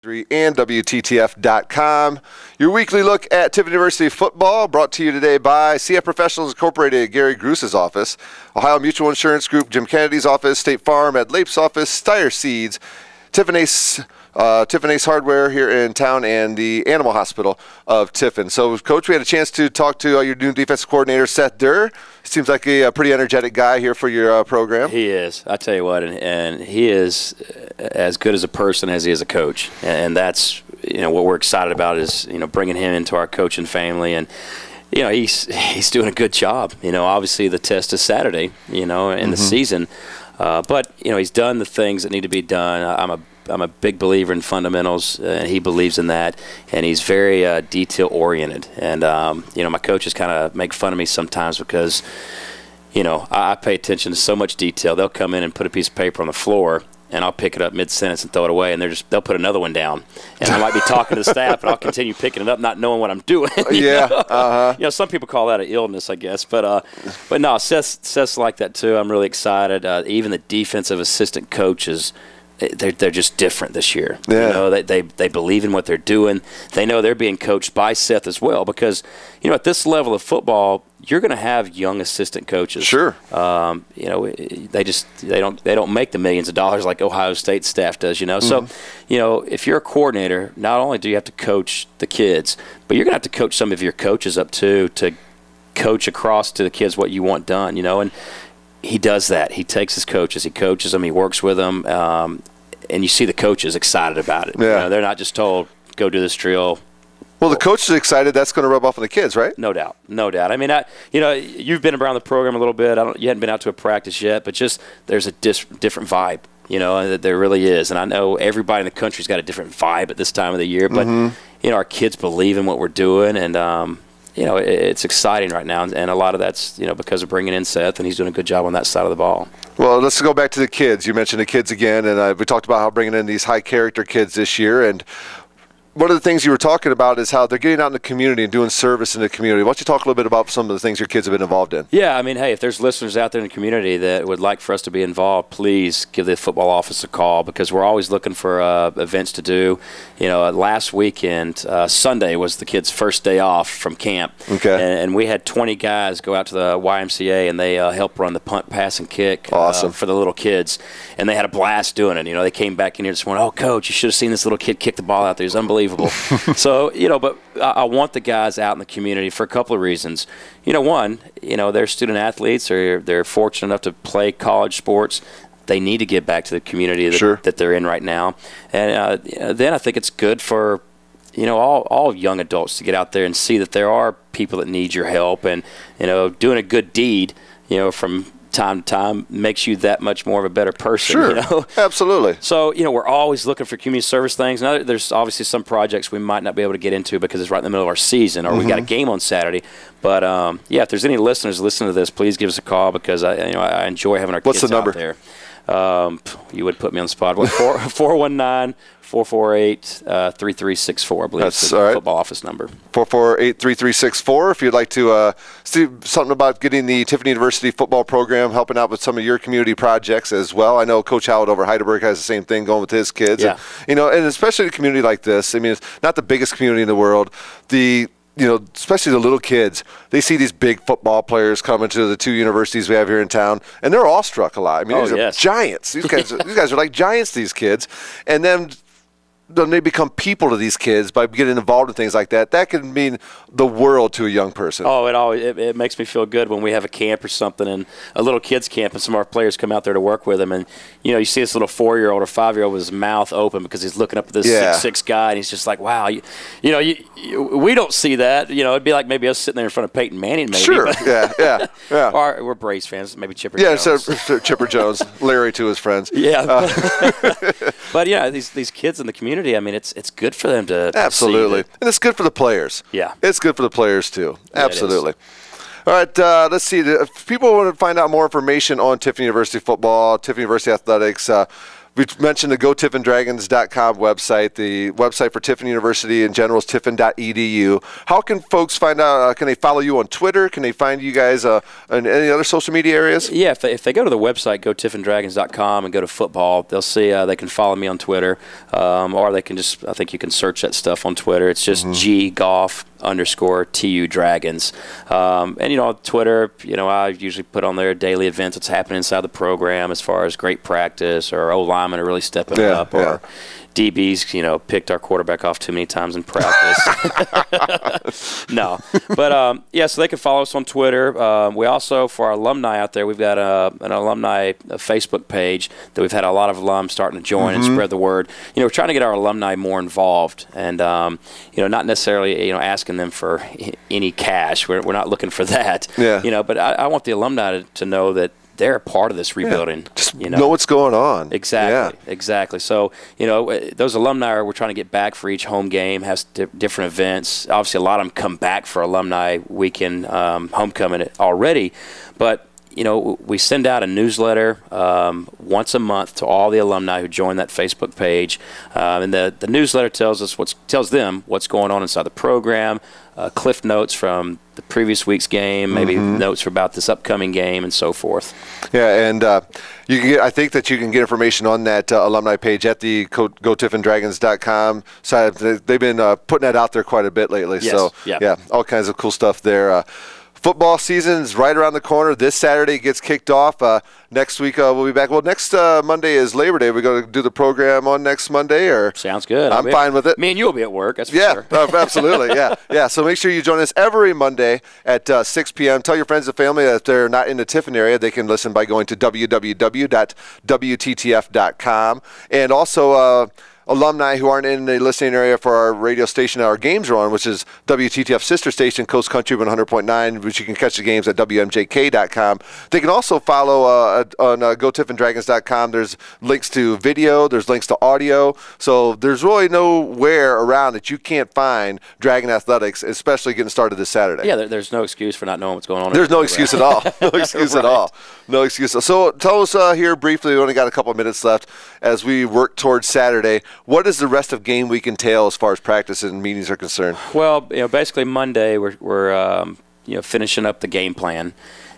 and WTTF.com. Your weekly look at Tiffin University football brought to you today by CF Professionals Incorporated, Gary Gruse's office, Ohio Mutual Insurance Group, Jim Kennedy's office, State Farm, Ed Lape's office, Steyer Seeds, Tiffin Ace Hardware here in town, and the Animal Hospital of Tiffin. So, Coach, we had a chance to talk to your new defensive coordinator, Seth Durr. Seems like a pretty energetic guy here for your program. He is. I tell you what, and he is as good as a person as he is a coach, and that's what we're excited about is bringing him into our coaching family, and he's doing a good job. Obviously the test is Saturday, in the season, but he's done the things that need to be done. I'm a big believer in fundamentals, and he believes in that, and he's very detail-oriented. And, my coaches kind of make fun of me sometimes because, I pay attention to so much detail. They'll come in and put a piece of paper on the floor, and I'll pick it up mid-sentence and throw it away, and they'll put another one down. And I might be talking to the staff, and I'll continue picking it up, not knowing what I'm doing. Some people call that an illness, I guess. But no, Seth's like that too. I'm really excited. Even the defensive assistant coaches, they're just different this year. Yeah. They believe in what they're doing. They know they're being coached by Seth as well because, at this level of football, you're going to have young assistant coaches. Sure. They don't make the millions of dollars like Ohio State staff does. So, if you're a coordinator, not only do you have to coach the kids, but you're going to have to coach some of your coaches up too to coach across to the kids what you want done. And he does that. He takes his coaches, he coaches them, he works with them, and you see the coaches excited about it. Yeah. They're not just told, go do this drill. Well, the coach is excited. That's going to rub off on the kids, right? No doubt. I mean, you've been around the program a little bit. You hadn't been out to a practice yet, but just there's a different vibe, there really is. And I know everybody in the country's got a different vibe at this time of the year, but, our kids believe in what we're doing, and, it's exciting right now, and a lot of that's, because of bringing in Seth, and he's doing a good job on that side of the ball. Well, let's go back to the kids. You mentioned the kids again, and we talked about how bringing in these high-character kids this year, and one of the things you were talking about is how they're getting out in the community and doing service in the community. Why don't you talk a little bit about some of the things your kids have been involved in? Yeah, I mean, hey, if there's listeners out there in the community that would like for us to be involved, please give the football office a call because we're always looking for events to do. Last weekend, Sunday was the kids' first day off from camp. Okay. And we had 20 guys go out to the YMCA, and they helped run the punt, pass, and kick for the little kids. And they had a blast doing it. They came back in here this morning, oh, Coach, you should have seen this little kid kick the ball out there. It was unbelievable. So, but I want the guys out in the community for a couple of reasons. One, they're student athletes or they're fortunate enough to play college sports. They need to get back to the community that they're in right now. And then I think it's good for, all young adults to get out there and see that there are people that need your help. And, doing a good deed, from time to time makes you that much more of a better person. Sure, absolutely. So, we're always looking for community service things. Now, there's obviously some projects we might not be able to get into because it's right in the middle of our season or we got a game on Saturday. But, if there's any listeners listening to this, please give us a call because, I enjoy having our kids out there. You would put me on the spot. 419-448-3364, I believe is the football office number. 448-3364. If you'd like to see something about getting the Tiffin University football program, helping out with some of your community projects as well. I know Coach Howard over Heidelberg has the same thing going with his kids. Yeah. And, and especially a community like this. I mean, it's not the biggest community in the world. Especially the little kids, they see these big football players coming to the two universities we have here in town, and they're awestruck a lot. I mean, these are giants. These guys are like giants, these kids. And then they become people to these kids by getting involved in things like that. That can mean the world to a young person. Oh, it makes me feel good when we have a camp or something, and a little kids camp, and some of our players come out there to work with them, and you see this little 4-year-old or 5-year-old with his mouth open because he's looking up at this 6'6" guy, and he's just like, wow, we don't see that. It'd be like maybe us sitting there in front of Peyton Manning, maybe. Sure, yeah. Or we're Braves fans, maybe Chipper Jones. Yeah, so Chipper Jones, Larry to his friends. Yeah, but these kids in the community. I mean, it's good for them to absolutely, and it's good for the players. Yeah, it's good for the players too. Yeah, absolutely. All right, let's see. If people want to find out more information on Tiffin University football, Tiffin University athletics, We mentioned the GoTiffinDragons.com website. The website for Tiffin University in general is tiffin.edu. How can folks find out? Can they follow you on Twitter? Can they find you guys in any other social media areas? Yeah, if they go to the website, GoTiffinDragons.com, and go to football, they'll see they can follow me on Twitter, or they can just, I think you can search that stuff on Twitter. It's just Goff_TU Dragons. And, on Twitter, I usually put on there daily events, what's happening inside the program as far as great practice or O-linemen are really stepping up, or DBs, picked our quarterback off too many times in practice. No. But, so they can follow us on Twitter. We also, for our alumni out there, we've got an alumni Facebook page that we've had a lot of alums starting to join and spread the word. We're trying to get our alumni more involved and, not necessarily, asking them for any cash. We're not looking for that. Yeah. But I want the alumni to know that they're a part of this rebuilding. Just know what's going on. Exactly. So, those alumni we're trying to get back for each home game, has different events. Obviously, a lot of them come back for alumni weekend, homecoming already. But, we send out a newsletter once a month to all the alumni who join that Facebook page. And the newsletter tells them what's going on inside the program, cliff notes from the previous week's game, maybe notes about this upcoming game, and so forth. Yeah, and I think that you can get information on that alumni page at the GoTiffinDragons.com site. They've been putting that out there quite a bit lately. Yes. So, all kinds of cool stuff there. Football season is right around the corner. This Saturday gets kicked off. Next week we'll be back. Well, next Monday is Labor Day. We're going to do the program on next Monday, or sounds good. I'm fine with it. Me and you will be at work. That's for sure. Absolutely. Yeah. So make sure you join us every Monday at 6 p.m. Tell your friends and family that if they're not in the Tiffin area, they can listen by going to www.wttf.com, and also. Alumni who aren't in the listening area for our radio station our games are on, which is WTTF sister station, Coast Country 100.9, which you can catch the games at WMJK.com. They can also follow on GoTiffinDragons.com. There's links to video. There's links to audio. So there's really nowhere around that you can't find Dragon Athletics, especially getting started this Saturday. Yeah, there's no excuse for not knowing what's going on. There's no excuse at all. No excuse at all. No excuse. So tell us here briefly, we only got a couple of minutes left as we work towards Saturday. What does the rest of game week entail as far as practice and meetings are concerned? Well, basically Monday we're finishing up the game plan,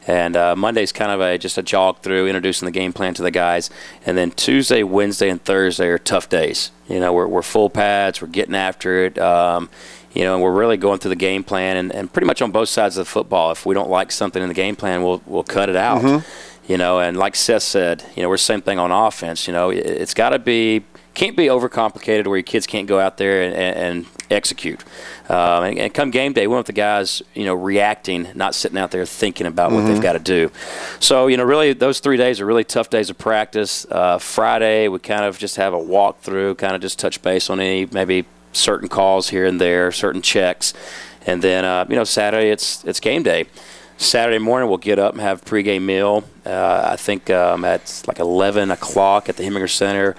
and Monday's kind of just a jog through, introducing the game plan to the guys, and then Tuesday, Wednesday, and Thursday are tough days. We're full pads, we're getting after it. And we're really going through the game plan, and pretty much on both sides of the football. If we don't like something in the game plan, we'll cut it out. And like Seth said, we're the same thing on offense. It's got to be. Can't be overcomplicated where your kids can't go out there and execute. And come game day, we want the guys, reacting, not sitting out there thinking about what they've got to do. So, really those 3 days are really tough days of practice. Friday, we kind of just have a walkthrough, kind of just touch base on maybe certain calls here and there, certain checks. And then, Saturday, it's game day. Saturday morning, we'll get up and have a pregame meal. I think at like 11 o'clock at the Heminger Center.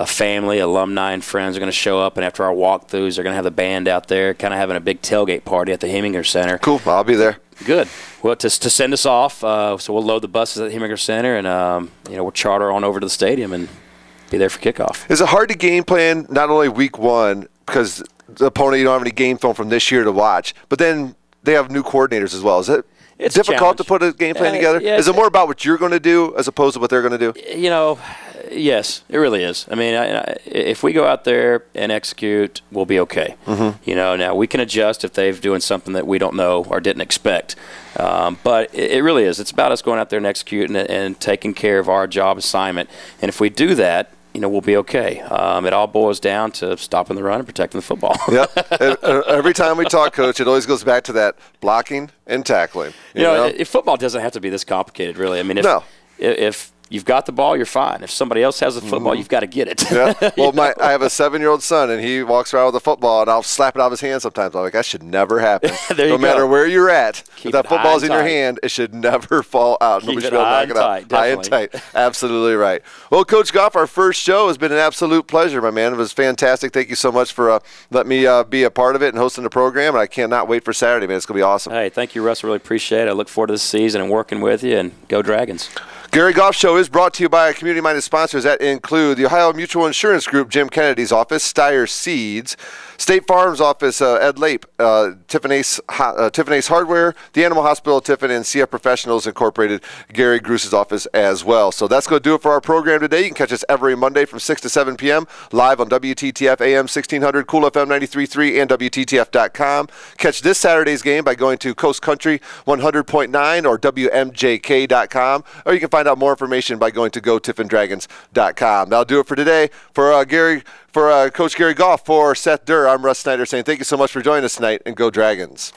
Family, alumni, and friends are going to show up, and after our walkthroughs, they're going to have the band out there, kind of having a big tailgate party at the Heminger Center. Cool. I'll be there. Good. Well, to send us off, so we'll load the buses at the Heminger Center, and we'll charter on over to the stadium and be there for kickoff. Is it hard to game plan not only week one because the opponent, you don't have any game film from this year to watch, but then they have new coordinators as well? Is it difficult to put a game plan together? Yeah, is it more about what you're going to do as opposed to what they're going to do? Yes, it really is. I mean, if we go out there and execute, we'll be okay. Now we can adjust if they're doing something that we don't know or didn't expect. But it really is. It's about us going out there and executing and taking care of our job assignment. And if we do that, we'll be okay. It all boils down to stopping the run and protecting the football. Yep. Every time we talk, Coach, it always goes back to that blocking and tackling. If football doesn't have to be this complicated, really. I mean, if you've got the ball, you're fine. If somebody else has the football, you've got to get it. Yeah. Well, I have a 7-year-old son, and he walks around with a football, and I'll slap it out of his hand sometimes. I'm like, that should never happen. No matter where you're at, if that football's in your hand, it should never fall out. Nobody should be able to knock it out. High and tight. Absolutely right. Well, Coach Goff, our first show has been an absolute pleasure, my man. It was fantastic. Thank you so much for letting me be a part of it and hosting the program, and I cannot wait for Saturday, man. It's going to be awesome. Hey, thank you, Russ. I really appreciate it. I look forward to this season and working with you, and go Dragons. Gary Goff Show is brought to you by community-minded sponsors that include the Ohio Mutual Insurance Group, Jim Kennedy's office, Steyer Seeds, State Farm's office, Ed Lape, Tiffin Ace Hardware, the Animal Hospital, Tiffin, and CF Professionals Incorporated, Gary Gruse's office as well. So that's going to do it for our program today. You can catch us every Monday from 6 to 7 p.m. live on WTTF AM 1600, Cool FM 93.3, and WTTF.com. Catch this Saturday's game by going to Coast Country 100.9 or WMJK.com, or you can find out more information by going to GoTiffinDragons.com. That'll do it for today. For Coach Gary Goff, for Seth Durr, I'm Russ Snyder saying thank you so much for joining us tonight, and go Dragons.